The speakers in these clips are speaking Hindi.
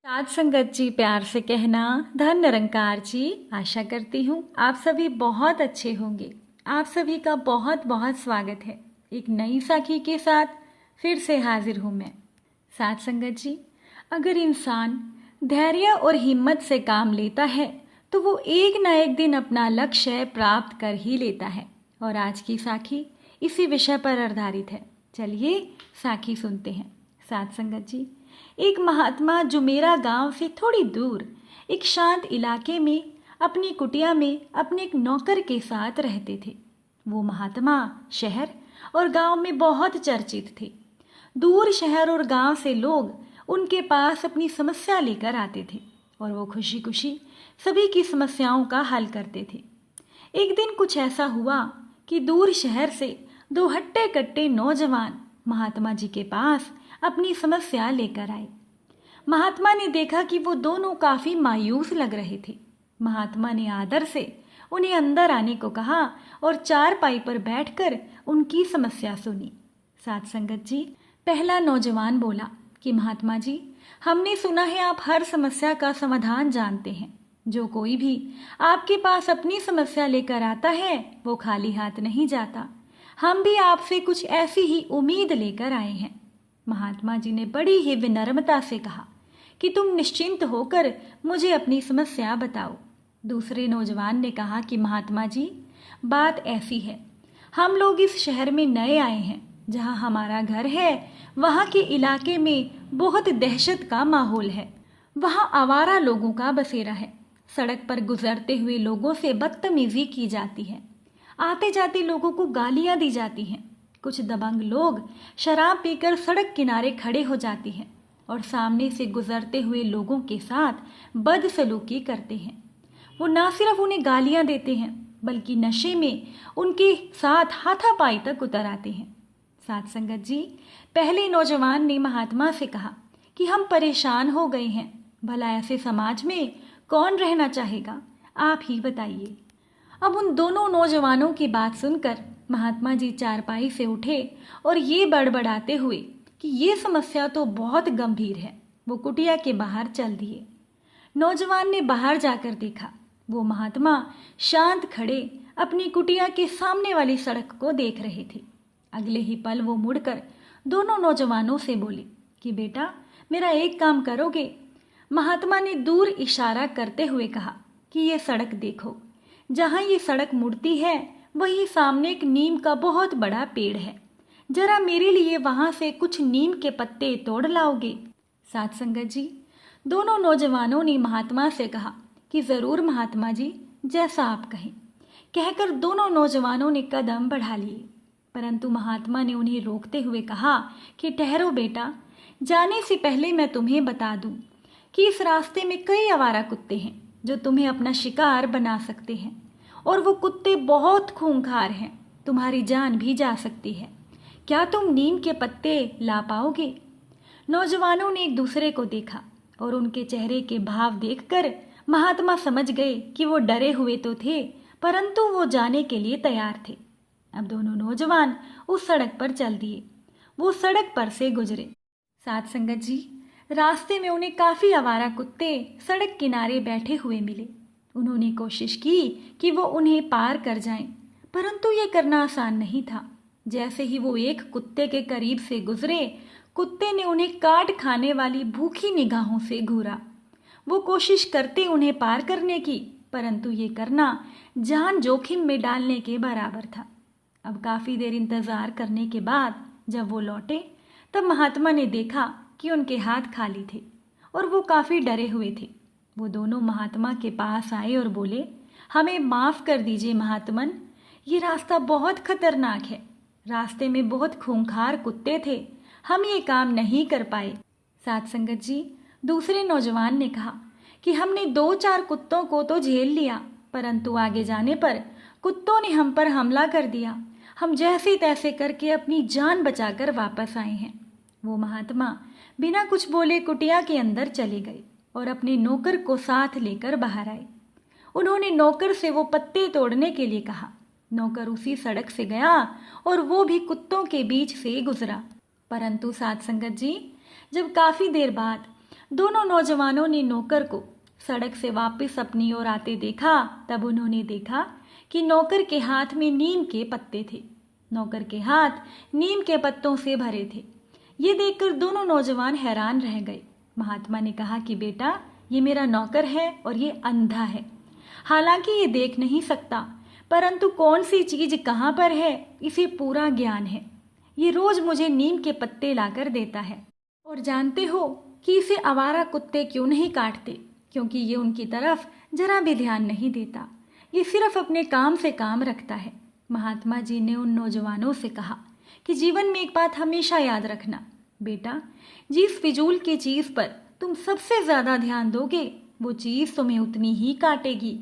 साथ संगत जी, प्यार से कहना धन निरंकार जी। आशा करती हूँ आप सभी बहुत अच्छे होंगे। आप सभी का बहुत बहुत स्वागत है। एक नई साखी के साथ फिर से हाजिर हूँ मैं। साथ संगत जी, अगर इंसान धैर्य और हिम्मत से काम लेता है तो वो एक न एक दिन अपना लक्ष्य प्राप्त कर ही लेता है। और आज की साखी इसी विषय पर आधारित है। चलिए साखी सुनते हैं। साथ संगत जी, एक महात्मा जो मेरा गांव से थोड़ी दूर एक शांत इलाके में अपनी कुटिया में अपने एक नौकर के साथ रहते थे। वो महात्मा शहर और गांव में बहुत चर्चित थे। दूर शहर और गांव से लोग उनके पास अपनी समस्या लेकर आते थे और वो खुशी खुशी सभी की समस्याओं का हल करते थे। एक दिन कुछ ऐसा हुआ कि दूर शहर से दो हट्टे कट्टे नौजवान महात्मा जी के पास अपनी समस्या लेकर आए। महात्मा ने देखा कि वो दोनों काफी मायूस लग रहे थे। महात्मा ने आदर से उन्हें अंदर आने को कहा और चारपाई पर बैठकर उनकी समस्या सुनी। साथ संगत जी, पहला नौजवान बोला कि महात्मा जी, हमने सुना है आप हर समस्या का समाधान जानते हैं। जो कोई भी आपके पास अपनी समस्या लेकर आता है वो खाली हाथ नहीं जाता। हम भी आपसे कुछ ऐसी ही उम्मीद लेकर आए हैं। महात्मा जी ने बड़ी ही विनम्रता से कहा कि तुम निश्चिंत होकर मुझे अपनी समस्या बताओ। दूसरे नौजवान ने कहा कि महात्मा जी, बात ऐसी है, हम लोग इस शहर में नए आए हैं। जहां हमारा घर है वहां के इलाके में बहुत दहशत का माहौल है। वहां आवारा लोगों का बसेरा है। सड़क पर गुजरते हुए लोगों से बदतमीजी की जाती है। आते जाते लोगों को गालियां दी जाती हैं। कुछ दबंग लोग शराब पीकर सड़क किनारे खड़े हो जाते हैं और सामने से गुजरते हुए लोगों के साथ बदसलूकी करते हैं। वो ना सिर्फ उन्हें गालियां देते हैं बल्कि नशे में उनके साथ हाथापाई तक उतर आते हैं। साथ संगत जी, पहले नौजवान ने महात्मा से कहा कि हम परेशान हो गए हैं। भला ऐसे समाज में कौन रहना चाहेगा, आप ही बताइए। अब उन दोनों नौजवानों की बात सुनकर महात्मा जी चारपाई से उठे और ये बड़बड़ाते हुए कि ये समस्या तो बहुत गंभीर है, वो कुटिया के बाहर चल दिए। नौजवान ने बाहर जाकर देखा, वो महात्मा शांत खड़े अपनी कुटिया के सामने वाली सड़क को देख रहे थे। अगले ही पल वो मुड़कर दोनों नौजवानों से बोले कि बेटा, मेरा एक काम करोगे? महात्मा ने दूर इशारा करते हुए कहा कि ये सड़क देखो। जहां ये सड़क मुड़ती है वहीं सामने एक नीम का बहुत बड़ा पेड़ है। जरा मेरे लिए वहां से कुछ नीम के पत्ते तोड़ लाओगे? साथ संगत जी, दोनों नौजवानों ने महात्मा से कहा कि जरूर महात्मा जी, जैसा आप कहें। कहकर दोनों नौजवानों ने कदम बढ़ा लिए, परंतु महात्मा ने उन्हें रोकते हुए कहा कि ठहरो बेटा, जाने से पहले मैं तुम्हें बता दूं कि इस रास्ते में कई आवारा कुत्ते हैं जो तुम्हें अपना शिकार बना सकते हैं और वो कुत्ते बहुत खूंखार हैं, तुम्हारी जान भी जा सकती है। क्या तुम नीम के पत्ते ला पाओगे? नौजवानों ने एक दूसरे को देखा और उनके चेहरे के भाव देखकर महात्मा समझ गए कि वो डरे हुए तो थे परंतु वो जाने के लिए तैयार थे। अब दोनों नौजवान उस सड़क पर चल दिए। वो सड़क पर से गुजरे। साथ संगत जी, रास्ते में उन्हें काफी आवारा कुत्ते सड़क किनारे बैठे हुए मिले। उन्होंने कोशिश की कि वो उन्हें पार कर जाएं, परंतु ये करना आसान नहीं था। जैसे ही वो एक कुत्ते के करीब से गुजरे, कुत्ते ने उन्हें काट खाने वाली भूखी निगाहों से घूरा। वो कोशिश करते उन्हें पार करने की, परंतु ये करना जान जोखिम में डालने के बराबर था। अब काफी देर इंतजार करने के बाद जब वो लौटे तब महात्मा ने देखा कि उनके हाथ खाली थे और वो काफी डरे हुए थे। वो दोनों महात्मा के पास आए और बोले, हमें माफ कर दीजिए महात्मन, ये रास्ता बहुत खतरनाक है। रास्ते में बहुत खूंखार कुत्ते थे, हम ये काम नहीं कर पाए। साथ संगत जी, दूसरे नौजवान ने कहा कि हमने 2-4 कुत्तों को तो झेल लिया, परंतु आगे जाने पर कुत्तों ने हम पर हमला कर दिया। हम जैसे तैसे करके अपनी जान बचाकर वापस आए हैं। वो महात्मा बिना कुछ बोले कुटिया के अंदर चले गए और अपने नौकर को साथ लेकर बाहर आए। उन्होंने नौकर से वो पत्ते तोड़ने के लिए कहा। नौकर उसी सड़क से गया और वो भी कुत्तों के बीच से गुजरा। परंतु साथ संगत जी, जब काफी देर बाद दोनों नौजवानों ने नौकर को सड़क से वापस अपनी ओर आते देखा। तब उन्होंने देखा कि नौकर के हाथ में नीम के पत्ते थे। नौकर के हाथ नीम के पत्तों से भरे थे। ये देखकर दोनों नौजवान हैरान रह गए। महात्मा ने कहा कि बेटा, ये मेरा नौकर है और ये अंधा है। हालांकि ये देख नहीं सकता, परंतु कौन सी चीज कहाँ पर है इसे पूरा ज्ञान है। ये रोज मुझे नीम के पत्ते लाकर देता है। और जानते हो कि इसे आवारा कुत्ते क्यों नहीं काटते? क्योंकि ये उनकी तरफ जरा भी ध्यान नहीं देता। ये सिर्फ अपने काम से काम रखता है। महात्मा जी ने उन नौजवानों से कहा कि जीवन में एक बात हमेशा याद रखना, बेटा, जिस फिजूल की चीज पर तुम सबसे ज्यादा ध्यान दोगे वो चीज तुम्हें उतनी ही काटेगी।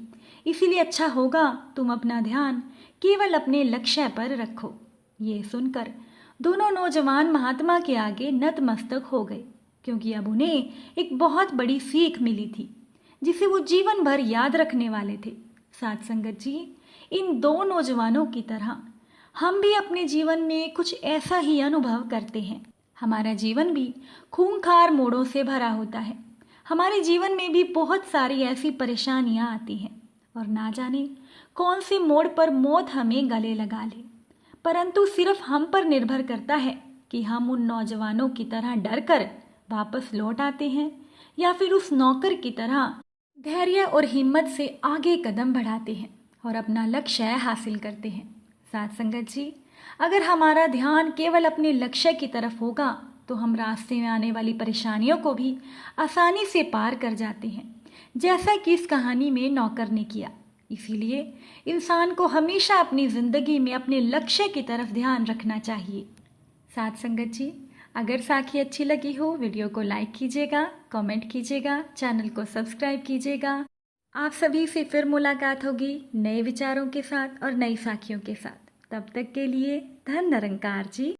इसीलिए अच्छा होगा तुम अपना ध्यान केवल अपने लक्ष्य पर रखो। ये सुनकर दोनों नौजवान महात्मा के आगे नतमस्तक हो गए, क्योंकि अब उन्हें एक बहुत बड़ी सीख मिली थी जिसे वो जीवन भर याद रखने वाले थे। साथ संगत जी, इन दो नौजवानों की तरह हम भी अपने जीवन में कुछ ऐसा ही अनुभव करते हैं। हमारा जीवन भी खूंखार मोड़ों से भरा होता है। हमारे जीवन में भी बहुत सारी ऐसी परेशानियां आती हैं और ना जाने कौन से मोड़ पर मौत हमें गले लगा ले। परंतु सिर्फ हम पर निर्भर करता है कि हम उन नौजवानों की तरह डर कर वापस लौट आते हैं या फिर उस नौकर की तरह धैर्य और हिम्मत से आगे कदम बढ़ाते हैं और अपना लक्ष्य हासिल करते हैं। साथ संगत जी, अगर हमारा ध्यान केवल अपने लक्ष्य की तरफ होगा तो हम रास्ते में आने वाली परेशानियों को भी आसानी से पार कर जाते हैं, जैसा कि इस कहानी में नौकर ने किया। इसीलिए इंसान को हमेशा अपनी जिंदगी में अपने लक्ष्य की तरफ ध्यान रखना चाहिए। साथ संगत जी, अगर साखी अच्छी लगी हो वीडियो को लाइक कीजिएगा, कमेंट कीजिएगा, चैनल को सब्सक्राइब कीजिएगा। आप सभी से फिर मुलाकात होगी नए विचारों के साथ और नई साखियों के साथ। तब तक के लिए धन निरंकार जी।